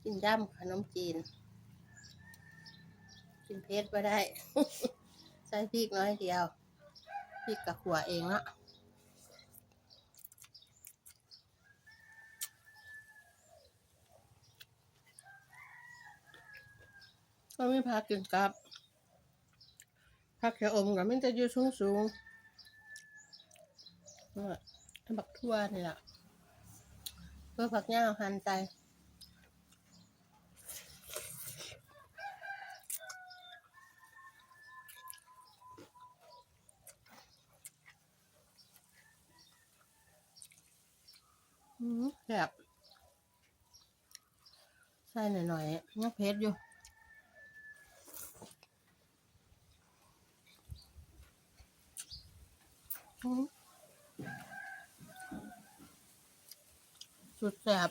กินด้ำขนมจีนกินเผ็ดก็ได้ ใส่พริกน้อยเดียวพริกกับขัวเองละก็ไม่พากินกับผักแค่อมกับมันจะอยู่สูงบักทั่วนี่แหละเพื่อผักย่าหั่นใจแบบใส่หน่อยๆยังเผ็ดอยู่สุดแสบ